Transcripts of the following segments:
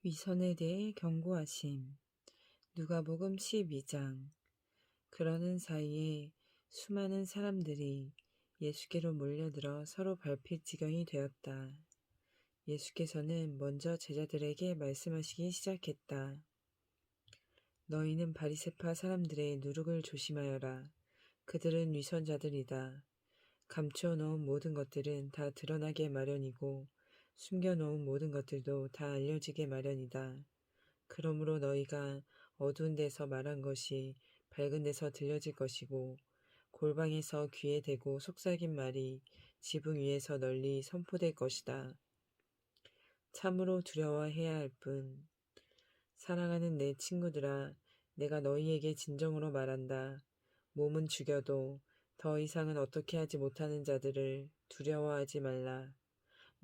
위선에 대해 경고하심. 누가복음 12장. 그러는 사이에 수많은 사람들이 예수께로 몰려들어 서로 밟힐 지경이 되었다. 예수께서는 먼저 제자들에게 말씀하시기 시작했다. 너희는 바리새파 사람들의 누룩을 조심하여라. 그들은 위선자들이다. 감추어 놓은 모든 것들은 다 드러나게 마련이고 숨겨놓은 모든 것들도 다 알려지게 마련이다. 그러므로 너희가 어두운 데서 말한 것이 밝은 데서 들려질 것이고 골방에서 귀에 대고 속삭인 말이 지붕 위에서 널리 선포될 것이다. 참으로 두려워해야 할 뿐. 사랑하는 내 친구들아, 내가 너희에게 진정으로 말한다. 몸은 죽여도 더 이상은 어떻게 하지 못하는 자들을 두려워하지 말라.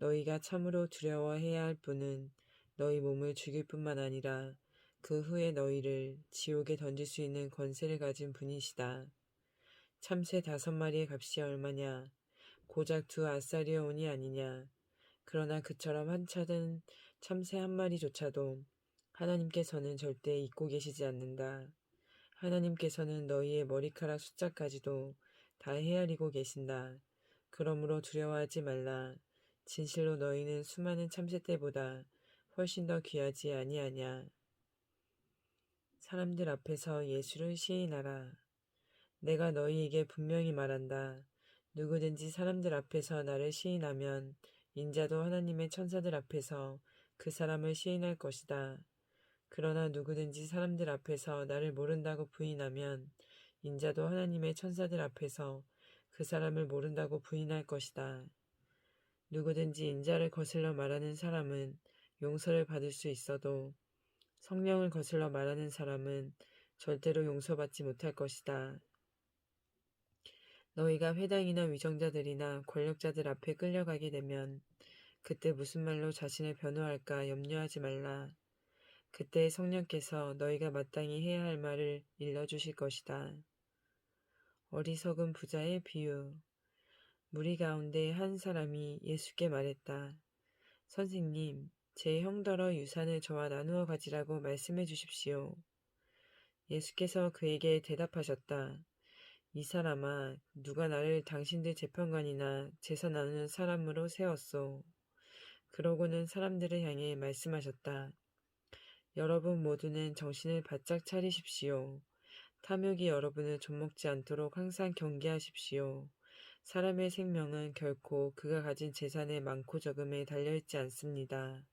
너희가 참으로 두려워해야 할 뿐은 너희 몸을 죽일 뿐만 아니라 그 후에 너희를 지옥에 던질 수 있는 권세를 가진 분이시다. 참새 5마리의 값이 얼마냐? 고작 2 아사리온이 아니냐? 그러나 그처럼 한차든 참새 1마리조차도 하나님께서는 절대 잊고 계시지 않는다. 하나님께서는 너희의 머리카락 숫자까지도 다 헤아리고 계신다. 그러므로 두려워하지 말라. 진실로 너희는 수많은 참새떼보다 훨씬 더 귀하지 아니하냐. 사람들 앞에서 예수를 시인하라. 내가 너희에게 분명히 말한다. 누구든지 사람들 앞에서 나를 시인하면 인자도 하나님의 천사들 앞에서 그 사람을 시인할 것이다. 그러나 누구든지 사람들 앞에서 나를 모른다고 부인하면 인자도 하나님의 천사들 앞에서 그 사람을 모른다고 부인할 것이다. 누구든지 인자를 거슬러 말하는 사람은 용서를 받을 수 있어도 성령을 거슬러 말하는 사람은 절대로 용서받지 못할 것이다. 너희가 회당이나 위정자들이나 권력자들 앞에 끌려가게 되면 그때 무슨 말로 자신을 변호할까 염려하지 말라. 그때 성령께서 너희가 마땅히 해야 할 말을 일러주실 것이다. 어리석은 부자의 비유. 무리 가운데 한 사람이 예수께 말했다. 선생님, 제 형더러 유산을 저와 나누어 가지라고 말씀해 주십시오. 예수께서 그에게 대답하셨다. 이 사람아, 누가 나를 당신들 재판관이나 제사 나누는 사람으로 세웠소. 그러고는 사람들을 향해 말씀하셨다. 여러분 모두는 정신을 바짝 차리십시오. 탐욕이 여러분을 좀먹지 않도록 항상 경계하십시오. 사람의 생명은 결코 그가 가진 재산의 많고 적음에 달려있지 않습니다.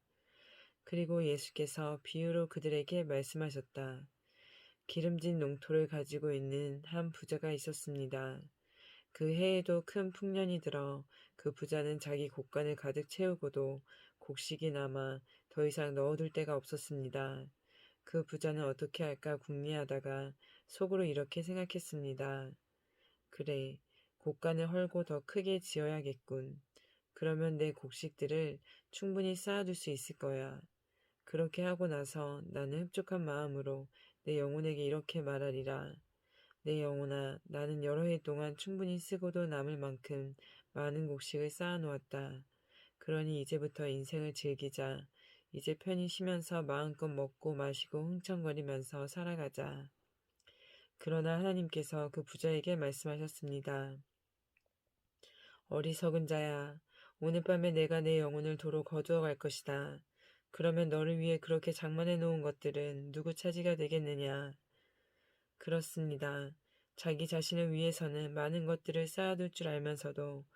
그리고 예수께서 비유로 그들에게 말씀하셨다. 기름진 농토를 가지고 있는 한 부자가 있었습니다. 그 해에도 큰 풍년이 들어 그 부자는 자기 곡간을 가득 채우고도 곡식이 남아 더 이상 넣어둘 데가 없었습니다. 그 부자는 어떻게 할까 궁리하다가 속으로 이렇게 생각했습니다. 그래, 곡간을 헐고 더 크게 지어야겠군. 그러면 내 곡식들을 충분히 쌓아둘 수 있을 거야. 그렇게 하고 나서 나는 흡족한 마음으로 내 영혼에게 이렇게 말하리라. 내 영혼아, 나는 여러 해 동안 충분히 쓰고도 남을 만큼 많은 곡식을 쌓아놓았다. 그러니 이제부터 인생을 즐기자. 이제 편히 쉬면서 마음껏 먹고 마시고 흥청거리면서 살아가자. 그러나 하나님께서 그 부자에게 말씀하셨습니다. 어리석은 자야, 오늘 밤에 내가 내 영혼을 도로 거두어 갈 것이다. 그러면 너를 위해 그렇게 장만해 놓은 것들은 누구 차지가 되겠느냐? 그렇습니다. 자기 자신을 위해서는 많은 것들을 쌓아둘 줄 알면서도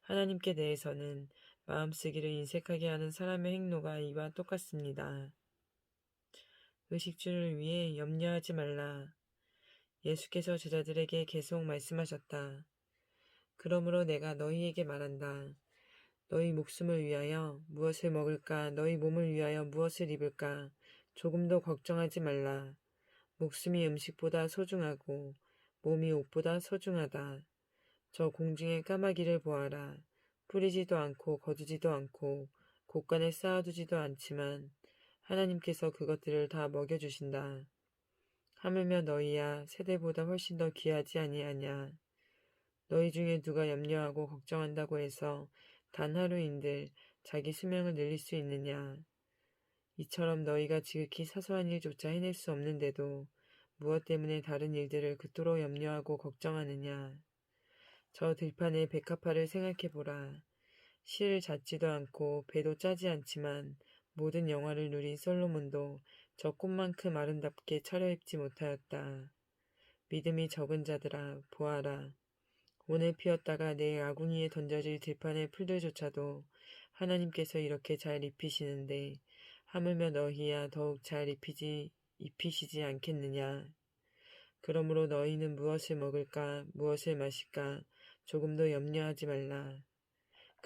하나님께 대해서는 마음쓰기를 인색하게 하는 사람의 행로가 이와 똑같습니다. 의식주를 위해 염려하지 말라. 예수께서 제자들에게 계속 말씀하셨다. 그러므로 내가 너희에게 말한다. 너희 목숨을 위하여 무엇을 먹을까, 너희 몸을 위하여 무엇을 입을까, 조금도 걱정하지 말라. 목숨이 음식보다 소중하고 몸이 옷보다 소중하다. 저 공중의 까마귀를 보아라. 뿌리지도 않고 거두지도 않고 곡간에 쌓아두지도 않지만 하나님께서 그것들을 다 먹여주신다. 하물며 너희야 새들보다 훨씬 더 귀하지 아니하냐. 너희 중에 누가 염려하고 걱정한다고 해서 단 하루인들 자기 수명을 늘릴 수 있느냐. 이처럼 너희가 지극히 사소한 일조차 해낼 수 없는데도 무엇 때문에 다른 일들을 그토록 염려하고 걱정하느냐. 저 들판의 백합화를 생각해보라. 시를 잡지도 않고 배도 짜지 않지만 모든 영화를 누린 솔로몬도 저 꽃만큼 아름답게 차려입지 못하였다. 믿음이 적은 자들아 보아라. 오늘 피었다가 내일 아궁이에 던져질 들판의 풀들조차도 하나님께서 이렇게 잘 입히시는데 하물며 너희야 더욱 잘 입히시지 않겠느냐. 그러므로 너희는 무엇을 먹을까 무엇을 마실까 조금도 염려하지 말라.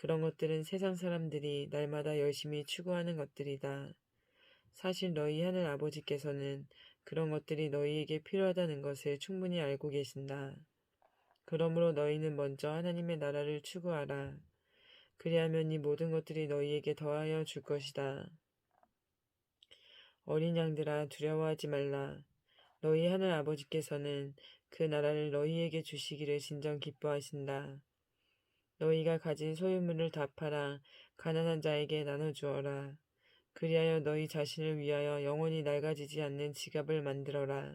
그런 것들은 세상 사람들이 날마다 열심히 추구하는 것들이다. 사실 너희 하늘 아버지께서는 그런 것들이 너희에게 필요하다는 것을 충분히 알고 계신다. 그러므로 너희는 먼저 하나님의 나라를 추구하라. 그리하면 이 모든 것들이 너희에게 더하여 줄 것이다. 어린 양들아 두려워하지 말라. 너희 하늘 아버지께서는 그 나라를 너희에게 주시기를 진정 기뻐하신다. 너희가 가진 소유물을 다 팔아 가난한 자에게 나눠주어라. 그리하여 너희 자신을 위하여 영원히 낡아지지 않는 지갑을 만들어라.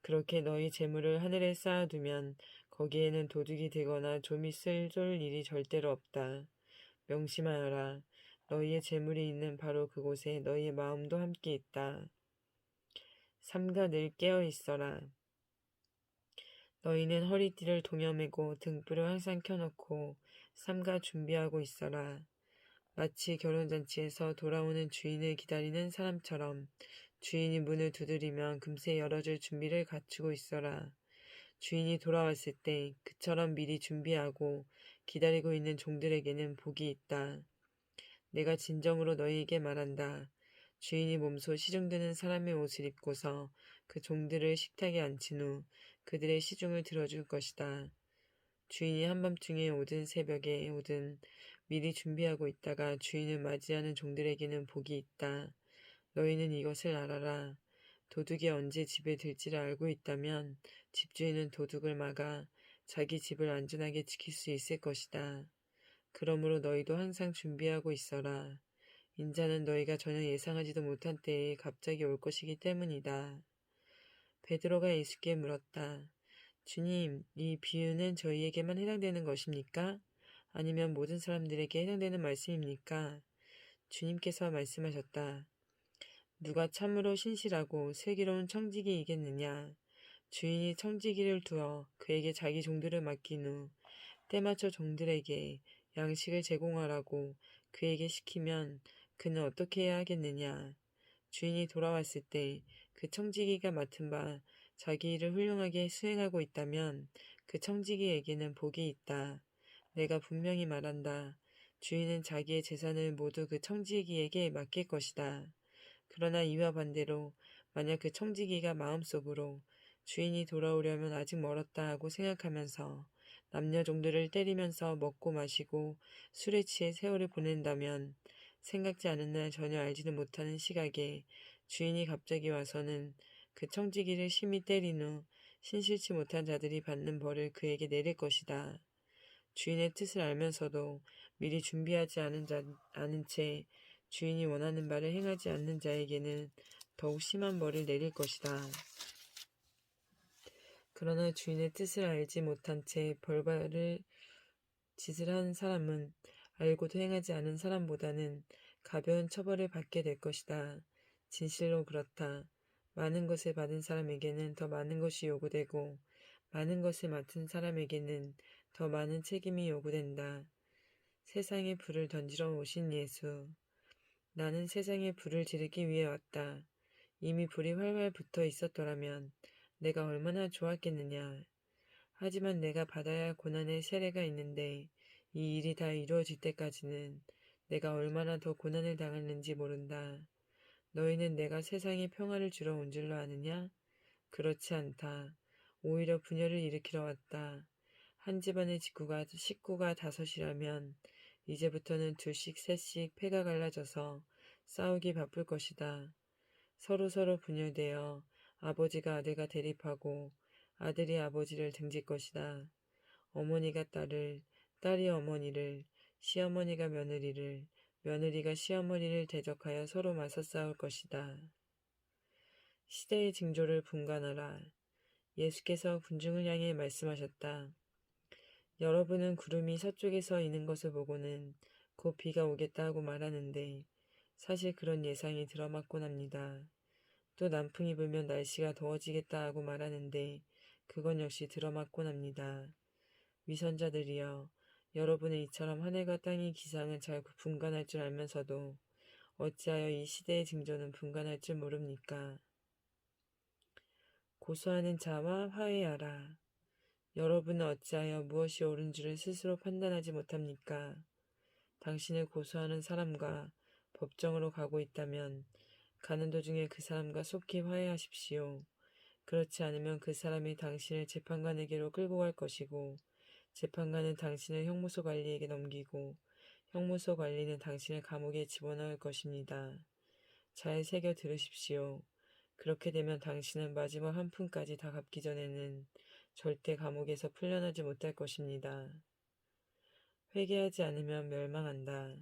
그렇게 너희 재물을 하늘에 쌓아두면 거기에는 도둑이 되거나 좀이 쓸 일이 절대로 없다. 명심하여라. 너희의 재물이 있는 바로 그곳에 너희의 마음도 함께 있다. 삼가 늘 깨어 있어라. 너희는 허리띠를 동여매고 등불을 항상 켜놓고 삼가 준비하고 있어라. 마치 결혼잔치에서 돌아오는 주인을 기다리는 사람처럼 주인이 문을 두드리면 금세 열어줄 준비를 갖추고 있어라. 주인이 돌아왔을 때 그처럼 미리 준비하고 기다리고 있는 종들에게는 복이 있다. 내가 진정으로 너희에게 말한다. 주인이 몸소 시중드는 사람의 옷을 입고서 그 종들을 식탁에 앉힌 후 그들의 시중을 들어줄 것이다. 주인이 한밤중에 오든 새벽에 오든 미리 준비하고 있다가 주인을 맞이하는 종들에게는 복이 있다. 너희는 이것을 알아라. 도둑이 언제 집에 들지를 알고 있다면 집주인은 도둑을 막아 자기 집을 안전하게 지킬 수 있을 것이다. 그러므로 너희도 항상 준비하고 있어라. 인자는 너희가 전혀 예상하지도 못한 때에 갑자기 올 것이기 때문이다. 베드로가 예수께 물었다. 주님, 이 비유는 저희에게만 해당되는 것입니까? 아니면 모든 사람들에게 해당되는 말씀입니까? 주님께서 말씀하셨다. 누가 참으로 신실하고 슬기로운 청지기이겠느냐? 주인이 청지기를 두어 그에게 자기 종들을 맡긴 후 때맞춰 종들에게 양식을 제공하라고 그에게 시키면 그는 어떻게 해야 하겠느냐? 주인이 돌아왔을 때 그 청지기가 맡은 바 자기 일을 훌륭하게 수행하고 있다면 그 청지기에게는 복이 있다. 내가 분명히 말한다. 주인은 자기의 재산을 모두 그 청지기에게 맡길 것이다. 그러나 이와 반대로 만약 그 청지기가 마음속으로 주인이 돌아오려면 아직 멀었다 하고 생각하면서 남녀 종들을 때리면서 먹고 마시고 술에 취해 세월을 보낸다면 생각지 않은 날 전혀 알지도 못하는 시각에 주인이 갑자기 와서는 그 청지기를 심히 때린 후 신실치 못한 자들이 받는 벌을 그에게 내릴 것이다. 주인의 뜻을 알면서도 미리 준비하지 않은 채 주인이 원하는 바를 행하지 않는 자에게는 더욱 심한 벌을 내릴 것이다. 그러나 주인의 뜻을 알지 못한 채 벌받을 짓을 한 사람은 알고도 행하지 않은 사람보다는 가벼운 처벌을 받게 될 것이다. 진실로 그렇다. 많은 것을 받은 사람에게는 더 많은 것이 요구되고 많은 것을 맡은 사람에게는 더 많은 책임이 요구된다. 세상에 불을 던지러 오신 예수. 나는 세상에 불을 지르기 위해 왔다. 이미 불이 활활 붙어 있었더라면 내가 얼마나 좋았겠느냐. 하지만 내가 받아야 할 고난의 세례가 있는데 이 일이 다 이루어질 때까지는 내가 얼마나 더 고난을 당했는지 모른다. 너희는 내가 세상에 평화를 주러 온 줄로 아느냐? 그렇지 않다. 오히려 분열을 일으키러 왔다. 한 집안의 식구가 5이라면 이제부터는 2씩 3씩 패가 갈라져서 싸우기 바쁠 것이다. 서로 분열되어 아버지가 아들과 대립하고 아들이 아버지를 등질 것이다. 어머니가 딸을, 딸이 어머니를, 시어머니가 며느리를, 며느리가 시어머니를 대적하여 서로 맞서 싸울 것이다. 시대의 징조를 분간하라. 예수께서 군중을 향해 말씀하셨다. 여러분은 구름이 서쪽에서 이는 것을 보고는 곧 비가 오겠다 하고 말하는데 사실 그런 예상이 들어맞곤 합니다. 또 남풍이 불면 날씨가 더워지겠다 하고 말하는데 그건 역시 들어맞곤 합니다. 위선자들이여, 여러분은 이처럼 하늘과 땅의 기상을 잘 분간할 줄 알면서도 어찌하여 이 시대의 징조는 분간할 줄 모릅니까? 고소하는 자와 화해하라. 여러분은 어찌하여 무엇이 옳은 줄을 스스로 판단하지 못합니까? 당신을 고소하는 사람과 법정으로 가고 있다면 가는 도중에 그 사람과 속히 화해하십시오. 그렇지 않으면 그 사람이 당신을 재판관에게로 끌고 갈 것이고 재판관은 당신을 형무소 관리에게 넘기고 형무소 관리는 당신을 감옥에 집어넣을 것입니다. 잘 새겨 들으십시오. 그렇게 되면 당신은 마지막 한 푼까지 다 갚기 전에는 절대 감옥에서 풀려나지 못할 것입니다. 회개하지 않으면 멸망한다.